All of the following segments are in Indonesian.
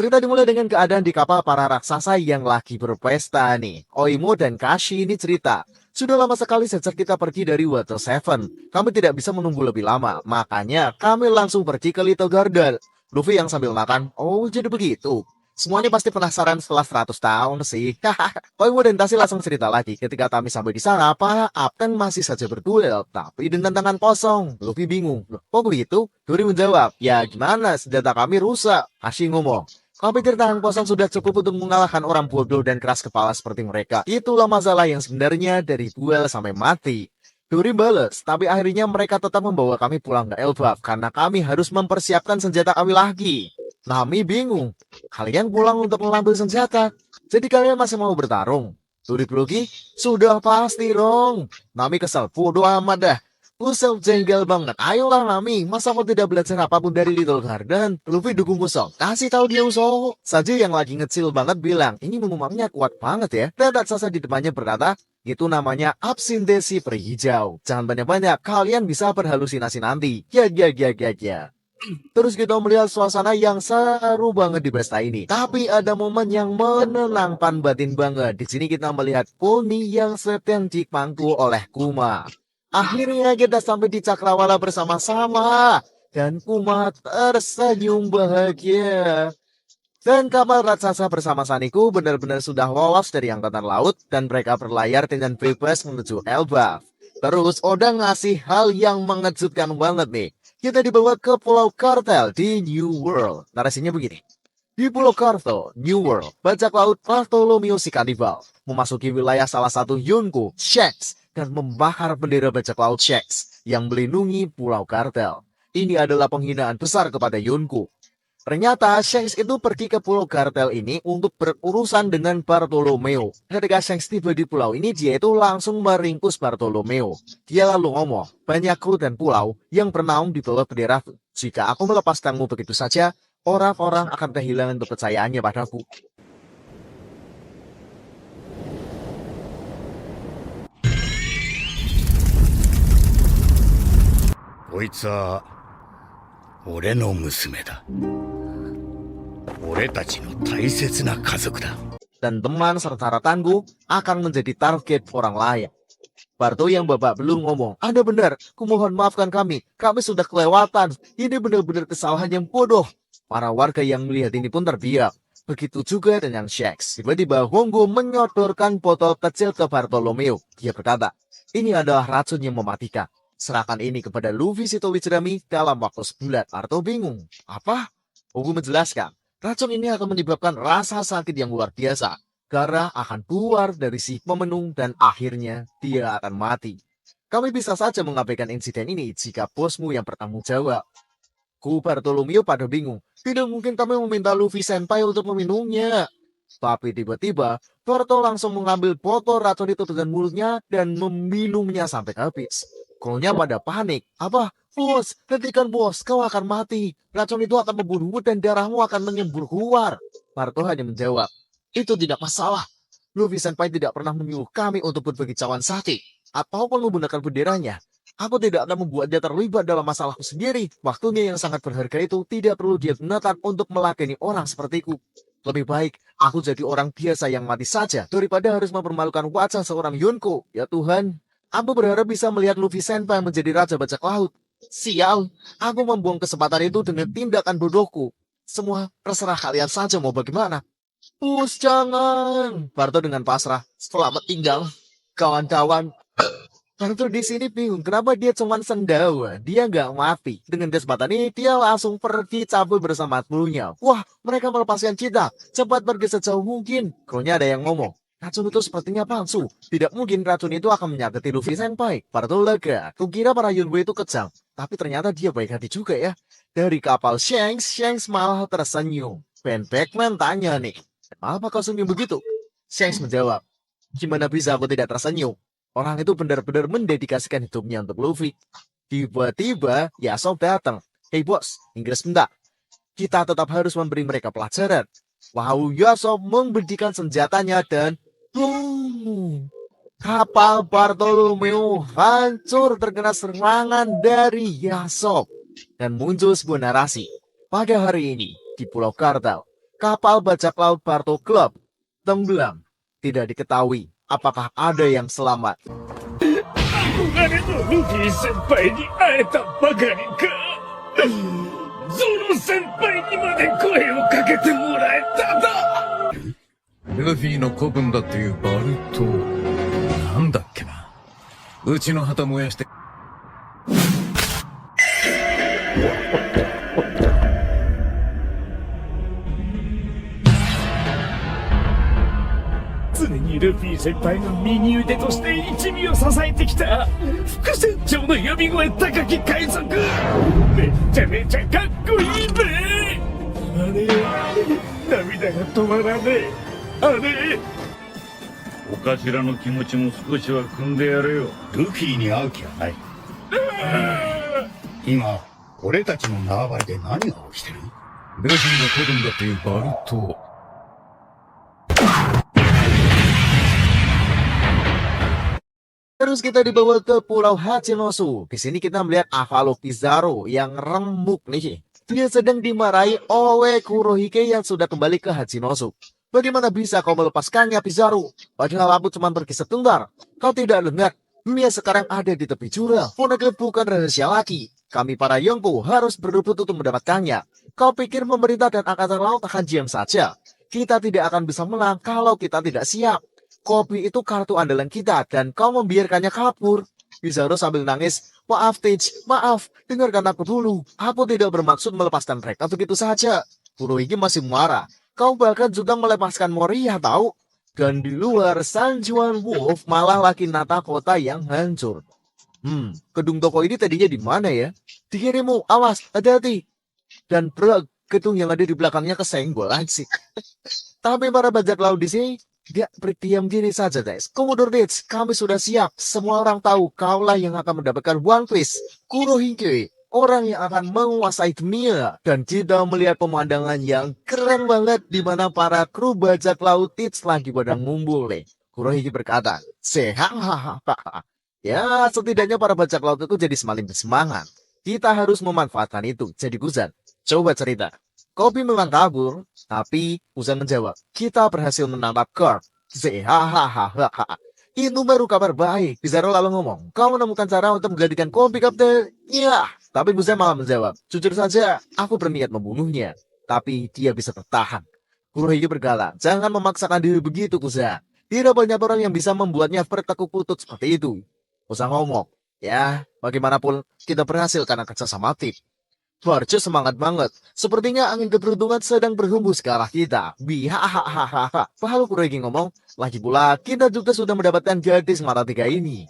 Cerita dimulai dengan keadaan di kapal para raksasa yang lagi berpesta nih. Oimo dan Kashi ini cerita, sudah lama sekali sejak kita pergi dari Water Seven. Kami tidak bisa menunggu lebih lama, makanya kami langsung pergi ke Little Garden. Luffy yang sambil makan, oh jadi begitu. Semuanya pasti penasaran setelah 100 tahun sih. Oimo dan Kashi langsung cerita lagi. Ketika kami sampai di sana, para Kapten masih saja berduel, tapi dengan tangan kosong. Luffy bingung, loh, kok begitu? Duri menjawab, ya gimana, senjata kami rusak. Kashi ngomong, kau pikir tangan kosong sudah cukup untuk mengalahkan orang bodoh dan keras kepala seperti mereka? Itulah masalah yang sebenarnya dari duel sampai mati. Duri balas, tapi akhirnya mereka tetap membawa kami pulang ke Elbaf karena kami harus mempersiapkan senjata kami lagi. Nami bingung, kalian pulang untuk mengambil senjata, jadi kalian masih mau bertarung? Duri grogi, sudah pasti dong. Nami kesal, bodoh amat dah. Musel jengkel banget. Ayolah Nami, masa kau tidak belajar apapun dari Little Garden? Luffy dukung Musel. Kasih tahu dia Musel. Saja yang lagi ngecil banget bilang, ini memangnya kuat banget ya. Dan raksasa di depannya berkata, itu namanya absintesi peri hijau. Jangan banyak-banyak, kalian bisa berhalusinasi nanti. Ya. Terus kita melihat suasana yang seru banget di pesta ini. Tapi ada momen yang menenangkan batin banget. Di sini kita melihat poni yang sedang dipangku oleh Kuma. Akhirnya kita sampai di Cakrawala bersama-sama. Dan Kuma tersenyum bahagia. Dan kapal raksasa bersama Saniku benar-benar sudah lolos dari angkatan laut. Dan mereka berlayar dengan bebas menuju Elbaf. Terus Oda ngasih hal yang mengejutkan banget nih. Kita dibawa ke Pulau Kartel di New World. Narasinya begini. Di Pulau Kartel, New World, bajak laut Bartholomew si kanibal memasuki wilayah salah satu Yonko, Shanks, dan membakar bendera bajak laut Shanks yang melindungi Pulau Kartel. Ini adalah penghinaan besar kepada Yonko. Ternyata Shanks itu pergi ke Pulau Kartel ini untuk berurusan dengan Bartholomew. Ketika Shanks tiba di pulau ini, dia itu langsung meringkus Bartholomew. Dia lalu ngomong, banyak kru dan pulau yang bernaung di bawah bendera. Jika aku melepaskanmu begitu saja, orang-orang akan kehilangan kepercayaannya padaku. こいつは俺の娘だ。俺たちの大切な家族だ。 Dan teman serta rekanku akan menjadi target orang lain. Barto yang babak belum ngomong, Anda benar, kumohon maafkan kami sudah kelewatan, ini benar-benar kesalahan yang bodoh. Para warga yang melihat ini pun terdiam. Begitu juga dengan Shanks. Tiba-tiba Hongo menyodorkan botol kecil ke Bartholomew. Dia berkata, ini adalah racun yang mematikan. Serahkan ini kepada Luffy Sitowi Jerami dalam waktu sebulan. Barto bingung. Apa? Hongo menjelaskan, racun ini akan menyebabkan rasa sakit yang luar biasa. Darah akan keluar dari si pemenung dan akhirnya dia akan mati. Kami bisa saja mengabaikan insiden ini jika bosmu yang bertanggung jawab. Bartholomew pada bingung. Tidak mungkin kami meminta Luffy Senpai untuk meminumnya. Tapi tiba-tiba, Barto langsung mengambil botol racun itu dengan mulutnya dan meminumnya sampai habis. Krunya pada panik. Apa? Bos, hentikan bos, kau akan mati. Racun itu akan membunuhmu dan darahmu akan menyembur keluar. Barto hanya menjawab, itu tidak masalah. Luffy Senpai tidak pernah menyuruh kami untuk berbagi cawan sake ataupun menggunakan benderanya. Aku tidak akan membuat dia terlibat dalam masalahku sendiri. Waktunya yang sangat berharga itu tidak perlu dia gunakan untuk meladeni orang sepertiku. Lebih baik aku jadi orang biasa yang mati saja daripada harus mempermalukan wajah seorang Yonko. Ya Tuhan, aku berharap bisa melihat Luffy Senpai menjadi raja bajak laut. Sial, aku membuang kesempatan itu dengan tindakan bodohku. Semua terserah kalian saja mau bagaimana. Bos jangan. Barto dengan pasrah. Selamat tinggal, kawan-kawan. Barto di sini bingung. Kenapa dia cuma sendawa? Dia nggak mati. Dengan kesempatan ini dia langsung pergi cabut bersama krunya. Wah, mereka melepaskan kita. Cepat pergi sejauh mungkin. Krunya ada yang ngomong, racun itu sepertinya palsu. Tidak mungkin racun itu akan menyakiti Luffy Senpai. Barto lega. Kukira para Yonko itu kejam. Tapi ternyata dia baik hati juga ya. Dari kapal Shanks malah tersenyum. Ben Beckman tanya nih, apa kau senyum begitu? Shanks menjawab, gimana bisa aku tidak tersenyum? Orang itu benar-benar mendedikasikan hidupnya untuk Luffy. Tiba-tiba Yasop datang. Hei bos, Inggris bentar. Kita tetap harus memberi mereka pelajaran. Wow, Yasop membedikan senjatanya dan kapal Bartholomew hancur terkena serangan dari Yasop. Dan muncul sebuah narasi. Pada hari ini, di Pulau Kartel, kapal bajak laut Barto Club tenggelam. Tidak diketahui apakah ada yang selamat. 憧れのルフィ先輩に会えたばかりか。ゾロ先輩にまで声をかけてもらえただ。ルフィの子分だっていうバルト、なんだっけな。うちの旗燃やして。常にルフィ先輩の右腕として一味を支えてきた副船長の呼び声高き海賊。めちゃめちゃかっこいいべ。あれ、涙が止まらねえ。あれ、お頭の気持ちも少しは汲んでやれよ。ルフィに会う気はない。今俺たちの縄張りで何が起きてる？ルフィの子分だっていうバルト。Terus kita dibawa ke Pulau Hachinosu. Di sini kita melihat Avalo Pizarro yang remuk nih. Dia sedang dimarahi oleh Kurohige yang sudah kembali ke Hachinosu. Bagaimana bisa kau melepaskannya, Pizarro? Padahal aku cuma pergi sebentar. Kau tidak dengar? Dunia sekarang ada di tepi jurang. Poneglyph bukan rahasia lagi. Kami para Yonko harus berebut untuk mendapatkannya. Kau pikir pemerintah dan angkatan laut akan diam saja? Kita tidak akan bisa menang kalau kita tidak siap. Kopi itu kartu andalan kita dan kau membiarkannya kabur. Pizarro sambil nangis. Maaf, Teach. Maaf. Dengarkan aku dulu. Aku tidak bermaksud melepaskan mereka begitu saja. Kurohige masih marah. Kau bahkan juga melepaskan Moria, tahu? Dan di luar, San Juan Wolf malah lagi nata kota yang hancur. Gedung toko ini tadinya di mana ya? Dikirimu, awas, hati-hati. Dan brag, gedung yang ada di belakangnya kesenggol sih. Tapi para bajak laut di sini dia berdiam diri saja, guys. Commodore Ditch, kami sudah siap. Semua orang tahu kaulah yang akan mendapatkan One Piece. Kurohige, orang yang akan menguasai dunia. Dan kita melihat pemandangan yang keren banget di mana para kru bajak laut Ditch lagi pada ngumpul nih. Kurohige berkata, sehat. Ya, setidaknya para bajak laut itu jadi semakin bersemangat. Kita harus memanfaatkan itu. Jadi Kuzan, coba cerita. Kopi memang kabur, tapi Kuzan menjawab, kita berhasil menangkap Garp. Itu baru kabar baik. Pizarro lalu ngomong, kau menemukan cara untuk menggantikan Kopi, Kapten? Iya. Tapi Kuzan malah menjawab, jujur saja, aku berniat membunuhnya. Tapi dia bisa bertahan. Kurohige berkata, jangan memaksakan diri begitu, Kuzan. Tidak banyak orang yang bisa membuatnya bertekuk lutut seperti itu. Kuzan ngomong, ya, bagaimanapun kita berhasil karena kerjasama tim. Barjo semangat banget. Sepertinya angin keberuntungan sedang berhembus ke arah kita. Bihahahaha. Pahalu Kurohige ngomong, lagi pula kita juga sudah mendapatkan gadis mata tiga ini.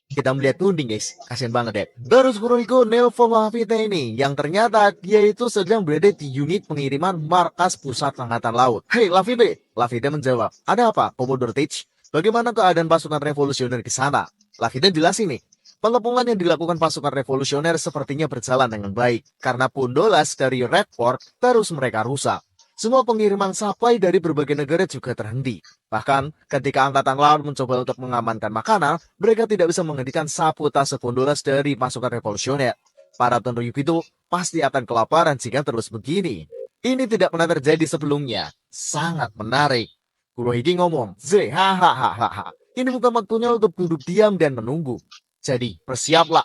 Kita melihat Tunding, guys. Kasian banget ya. Terus Kurohige nelpon Lafite ini, yang ternyata dia itu sedang berada di unit pengiriman markas pusat angkatan laut. Hei Lafite. Lafite menjawab, ada apa, Commodore Ditch? Bagaimana keadaan pasukan revolusioner di sana? Lafite jelasin nih. Pelepungan yang dilakukan pasukan revolusioner sepertinya berjalan dengan baik, karena Pondolas dari Red Fort terus mereka rusak. Semua pengiriman sapai dari berbagai negara juga terhenti. Bahkan, ketika angkatan laut mencoba untuk mengamankan makanan, mereka tidak bisa menghentikan sabotase Pondolas dari pasukan revolusioner. Para Tenryubi itu pasti akan kelaparan jika terus begini. Ini tidak pernah terjadi sebelumnya. Sangat menarik. Kurohige ngomong, hahaha. Ini bukan waktunya untuk duduk diam dan menunggu. Jadi, bersiaplah.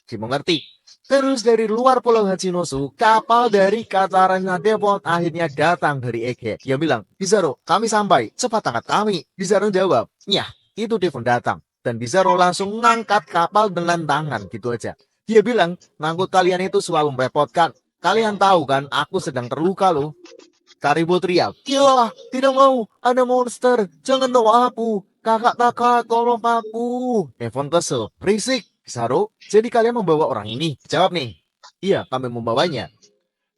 Dimengerti. Terus dari luar Pulau Hachinosu, kapal dari Katarina Depot akhirnya datang dari Egghead. Dia bilang, Pizarro, kami sampai. Cepat angkat kami. Pizarro jawab, ya, itu Devon datang. Dan Pizarro langsung ngangkat kapal dengan tangan, gitu aja. Dia bilang, ngangkut kalian itu selalu merepotkan. Kalian tahu kan, aku sedang terluka loh. Karibo teriak, gila, tidak mau, ada monster, jangan bawa aku. Kakak, tolong aku. Devon kesel. Berisik, Pizarro. Jadi kalian membawa orang ini? Jawab nih. Iya, kami membawanya.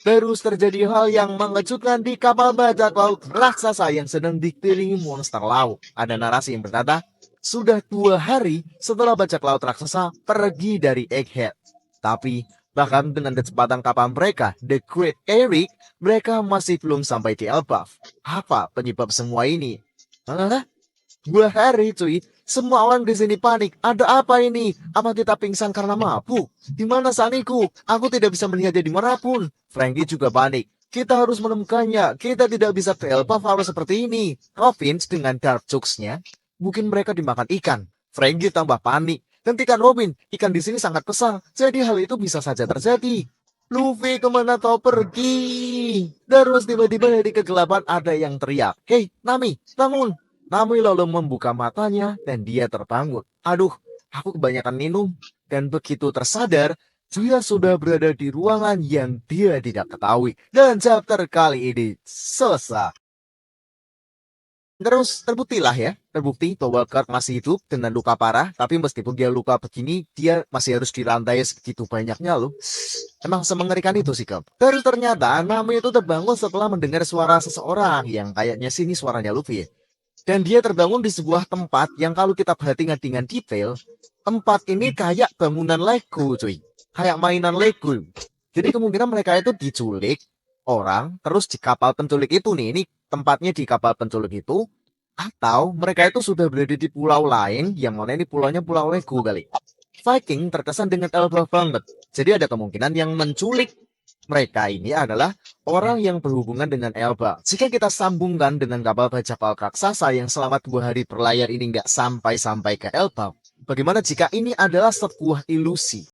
Terus terjadi hal yang mengejutkan di kapal bajak laut raksasa yang sedang dikelilingi monster laut. Ada narasi yang berkata, sudah 2 hari setelah bajak laut raksasa pergi dari Egghead. Tapi, bahkan dengan kecepatan kapal mereka, The Great Eric, mereka masih belum sampai di Elbaf. Apa penyebab semua ini? Hah? 2 hari cuy, semua orang di sini panik. Ada apa ini? Apa kita pingsan karena mabuk? Di mana Saniku? Aku tidak bisa melihatnya dimanapun. Frankie juga panik. Kita harus menemukannya. Kita tidak bisa ke Elba Flower seperti ini. Robin dengan dark jokes-nya, mungkin mereka dimakan ikan. Frankie tambah panik. Hentikan Robin, ikan di sini sangat besar. Jadi hal itu bisa saja terjadi. Luffy, kemana kau pergi? Terus tiba-tiba dari kegelapan ada yang teriak. Hei, Nami, bangun. Nami lalu membuka matanya dan dia terbangun. Aduh, aku kebanyakan minum. Dan begitu tersadar, dia sudah berada di ruangan yang dia tidak ketahui. Dan chapter kali ini selesai. Terus terbukti bahwa Kurt masih hidup dengan luka parah, tapi meskipun dia luka begini, dia masih harus dirantai segitu banyaknya loh. Emang semengerikan itu sih, Kurt. Terus ternyata Nami itu terbangun setelah mendengar suara seseorang yang kayaknya sini suaranya Luffy ya. Dan dia terbangun di sebuah tempat yang kalau kita perhatikan dengan detail, tempat ini kayak bangunan Lego cuy. Kayak mainan Lego. Jadi kemungkinan mereka itu diculik orang, terus di kapal penculik itu nih, ini tempatnya di kapal penculik itu, atau mereka itu sudah berada di pulau lain, yang mana ini pulaunya pulau Lego kali. Viking terkesan dengan Elba banget, jadi ada kemungkinan yang menculik mereka ini adalah orang yang berhubungan dengan Elba. Jika kita sambungkan dengan kapal bajak laut raksasa yang selama 2 hari berlayar ini nggak sampai-sampai ke Elba, bagaimana jika ini adalah sebuah ilusi?